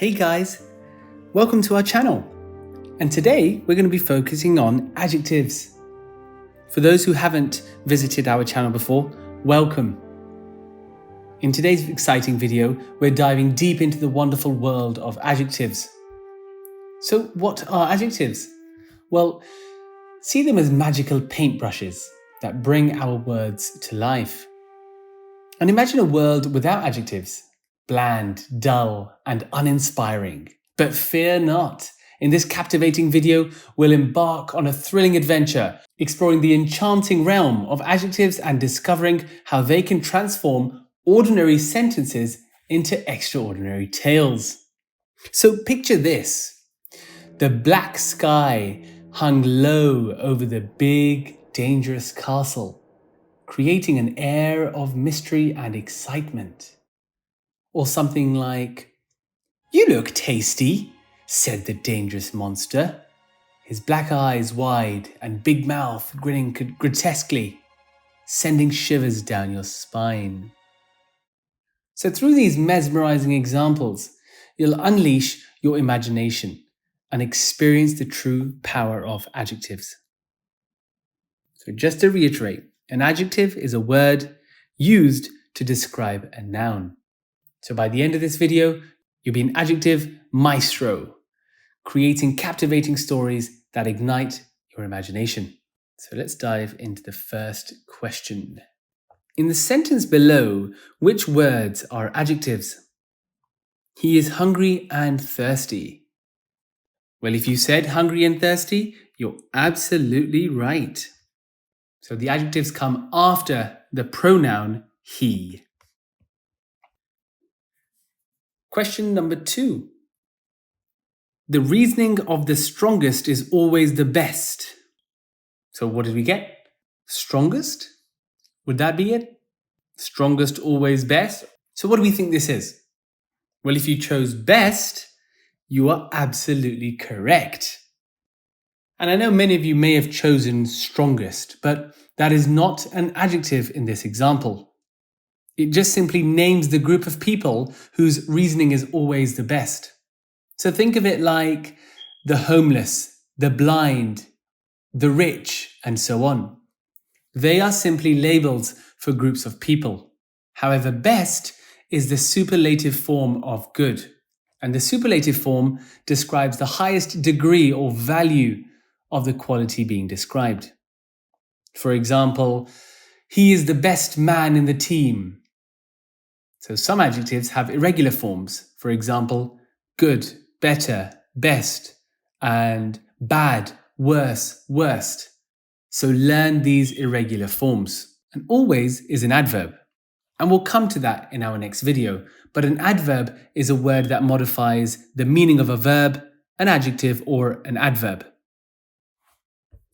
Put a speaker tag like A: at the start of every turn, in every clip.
A: Hey guys, welcome to our channel. And today we're going to be focusing on adjectives. For those who haven't visited our channel before, welcome. In today's exciting video, we're diving deep into the wonderful world of adjectives. So what are adjectives? Well, see them as magical paintbrushes that bring our words to life. And imagine a world without adjectives. Bland, dull, and uninspiring. But fear not. In this captivating video, we'll embark on a thrilling adventure, exploring the enchanting realm of adjectives and discovering how they can transform ordinary sentences into extraordinary tales. So picture this. The black sky hung low over the big, dangerous castle, creating an air of mystery and excitement. Or something like, "You look tasty," said the dangerous monster, his black eyes wide and big mouth grinning grotesquely, sending shivers down your spine. So through these mesmerizing examples, you'll unleash your imagination and experience the true power of adjectives. So just to reiterate, an adjective is a word used to describe a noun. So by the end of this video, you'll be an adjective maestro, creating captivating stories that ignite your imagination. So let's dive into the first question. In the sentence below, which words are adjectives? He is hungry and thirsty. Well, if you said hungry and thirsty, you're absolutely right. So the adjectives come after the pronoun he. Question number 2. The reasoning of the strongest is always the best. So what did we get? Strongest? Would that be it? Strongest always best? So what do we think this is? Well, if you chose best, you are absolutely correct. And I know many of you may have chosen strongest, but that is not an adjective in this example. It just simply names the group of people whose reasoning is always the best. So think of it like the homeless, the blind, the rich, and so on. They are simply labels for groups of people. However, best is the superlative form of good. And the superlative form describes the highest degree or value of the quality being described. For example, he is the best man in the team. So some adjectives have irregular forms. For example, good, better, best, and bad, worse, worst. So learn these irregular forms. And always is an adverb. And we'll come to that in our next video. But an adverb is a word that modifies the meaning of a verb, an adjective, or an adverb.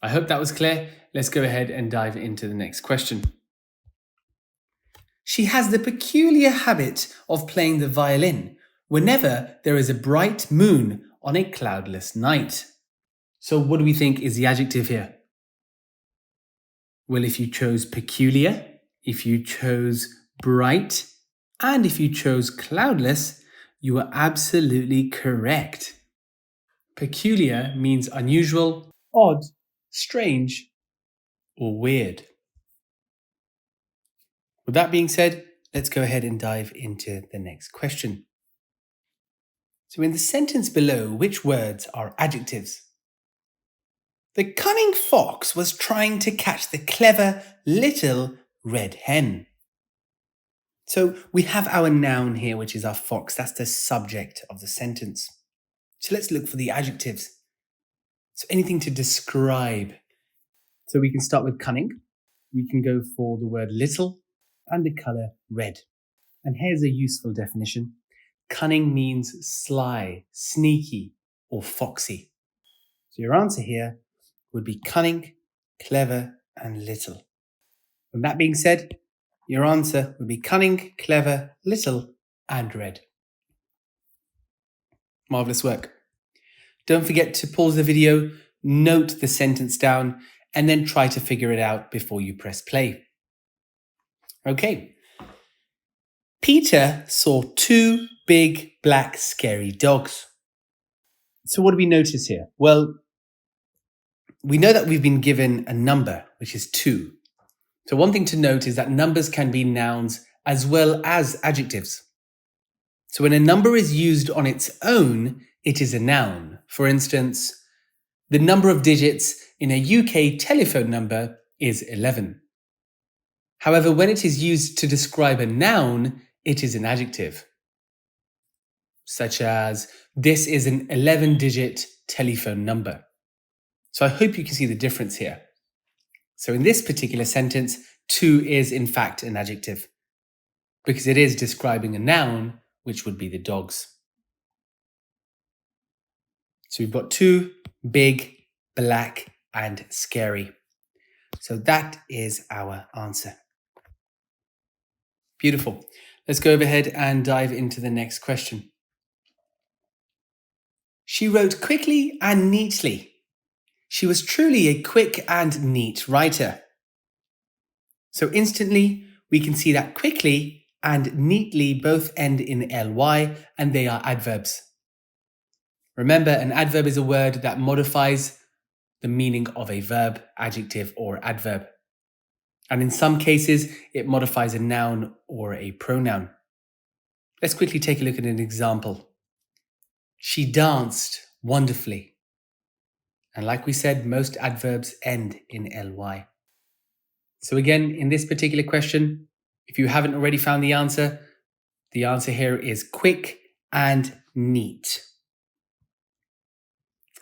A: I hope that was clear. Let's go ahead and dive into the next question. She has the peculiar habit of playing the violin whenever there is a bright moon on a cloudless night. So what do we think is the adjective here? Well, if you chose peculiar, if you chose bright, and if you chose cloudless, you are absolutely correct. Peculiar means unusual, odd, strange, or weird. With that being said, let's go ahead and dive into the next question. So in the sentence below, which words are adjectives? The cunning fox was trying to catch the clever little red hen. So we have our noun here, which is our fox. That's the subject of the sentence. So let's look for the adjectives. So anything to describe. So we can start with cunning. We can go for the word little and the color red. And here's a useful definition. Cunning means sly, sneaky, or foxy. So your answer here would be cunning, clever, and little. With that being said, your answer would be cunning, clever, little, and red. Marvelous work. Don't forget to pause the video, note the sentence down, and then try to figure it out before you press play. Okay. Peter saw two big, black, scary dogs. So what do we notice here? Well, we know that we've been given a number, which is 2. So one thing to note is that numbers can be nouns as well as adjectives. So when a number is used on its own, it is a noun. For instance, the number of digits in a UK telephone number is 11. However, when it is used to describe a noun, it is an adjective. Such as, this is an 11-digit telephone number. So I hope you can see the difference here. So in this particular sentence, 2 is in fact an adjective because it is describing a noun, which would be the dogs. So we've got 2, big, black, and scary. So that is our answer. Beautiful. Let's go ahead and dive into the next question. She wrote quickly and neatly. She was truly a quick and neat writer. So instantly, we can see that quickly and neatly both end in ly and they are adverbs. Remember, an adverb is a word that modifies the meaning of a verb, adjective, or adverb. And in some cases, it modifies a noun or a pronoun. Let's quickly take a look at an example. She danced wonderfully. And like we said, most adverbs end in ly. So again, in this particular question, if you haven't already found the answer here is quick and neat.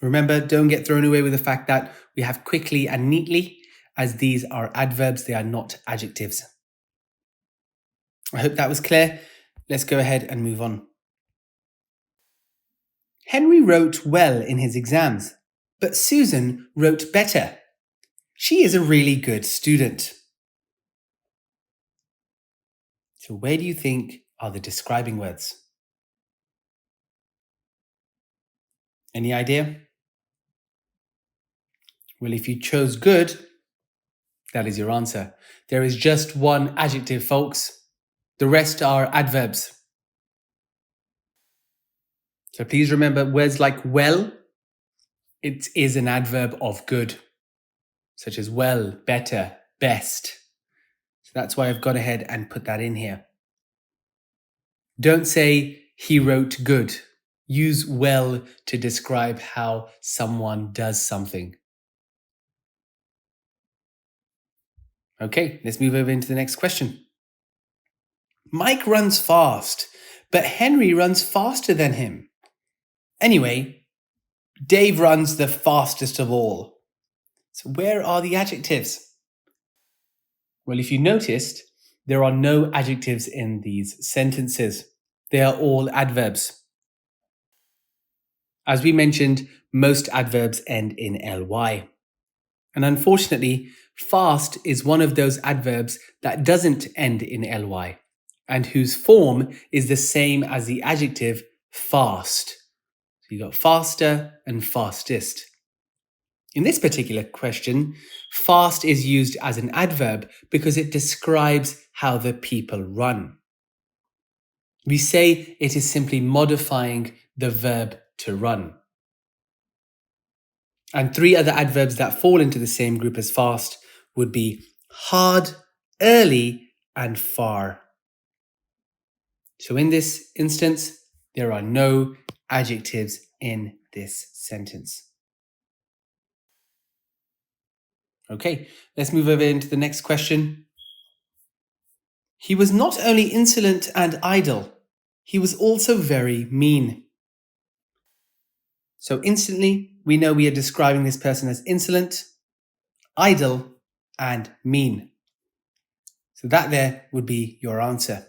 A: Remember, don't get thrown away with the fact that we have quickly and neatly, as these are adverbs, they are not adjectives. I hope that was clear. Let's go ahead and move on. Henry wrote well in his exams, but Susan wrote better. She is a really good student. So where do you think are the describing words? Any idea? Well, if you chose good, that is your answer. There is just one adjective, folks. The rest are adverbs. So please remember words like well, it is an adverb of good, such as well, better, best. So that's why I've gone ahead and put that in here. Don't say he wrote good. Use well to describe how someone does something. Okay, let's move over into the next question. Mike runs fast, but Henry runs faster than him. Anyway, Dave runs the fastest of all. So where are the adjectives? Well, if you noticed, there are no adjectives in these sentences. They are all adverbs. As we mentioned, most adverbs end in ly. And unfortunately, fast is one of those adverbs that doesn't end in ly and whose form is the same as the adjective fast. So you got faster and fastest. In this particular question, fast is used as an adverb because it describes how the people run. We say it is simply modifying the verb to run. And 3 other adverbs that fall into the same group as fast would be hard, early, and far. So in this instance, there are no adjectives in this sentence. Okay, let's move over into the next question. He was not only insolent and idle, he was also very mean. So instantly, we know we are describing this person as insolent, idle, and mean. So that there would be your answer.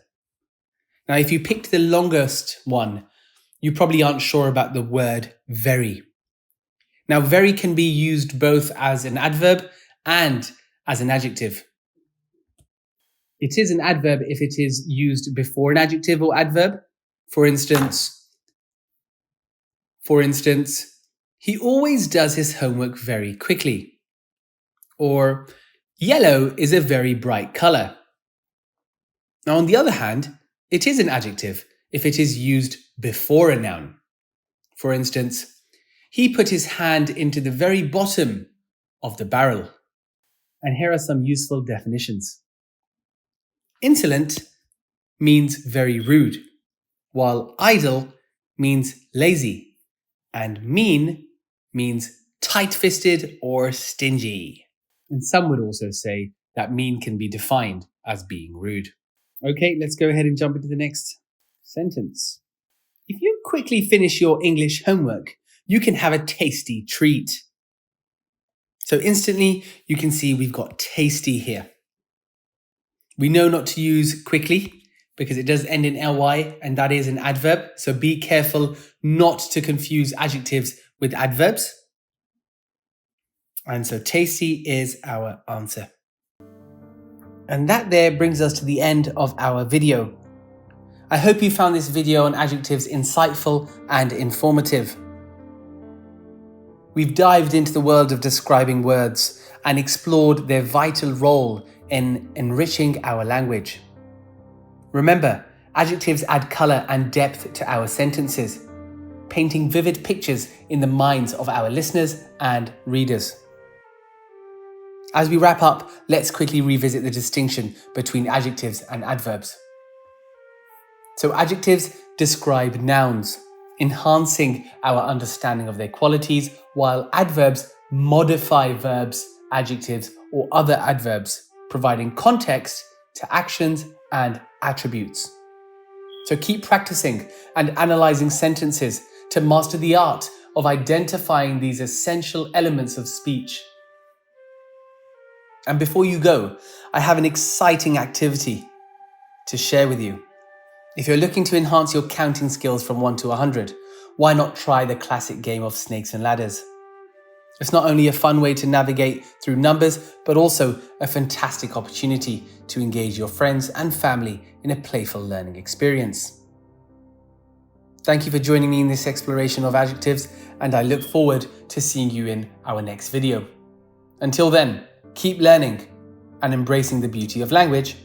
A: Now, if you picked the longest one, you probably aren't sure about the word very. Now, very can be used both as an adverb and as an adjective. It is an adverb if it is used before an adjective or adverb. For instance, he always does his homework very quickly. Or, yellow is a very bright color. Now, on the other hand, it is an adjective if it is used before a noun. For instance, he put his hand into the very bottom of the barrel. And here are some useful definitions. Insolent means very rude, while idle means lazy, and mean means tight-fisted or stingy. And some would also say that mean can be defined as being rude. Okay, let's go ahead and jump into the next sentence. If you quickly finish your English homework, you can have a tasty treat. So instantly, you can see we've got tasty here. We know not to use quickly because it does end in ly, and that is an adverb. So be careful not to confuse adjectives with adverbs. And so tasty is our answer. And that there brings us to the end of our video. I hope you found this video on adjectives insightful and informative. We've dived into the world of describing words and explored their vital role in enriching our language. Remember, adjectives add colour and depth to our sentences, painting vivid pictures in the minds of our listeners and readers. As we wrap up, let's quickly revisit the distinction between adjectives and adverbs. So adjectives describe nouns, enhancing our understanding of their qualities, while adverbs modify verbs, adjectives, or other adverbs, providing context to actions and attributes. So keep practicing and analysing sentences to master the art of identifying these essential elements of speech. And before you go, I have an exciting activity to share with you. If you're looking to enhance your counting skills from 1 to 100, why not try the classic game of snakes and ladders? It's not only a fun way to navigate through numbers, but also a fantastic opportunity to engage your friends and family in a playful learning experience. Thank you for joining me in this exploration of adjectives, and I look forward to seeing you in our next video. Until then, keep learning and embracing the beauty of language.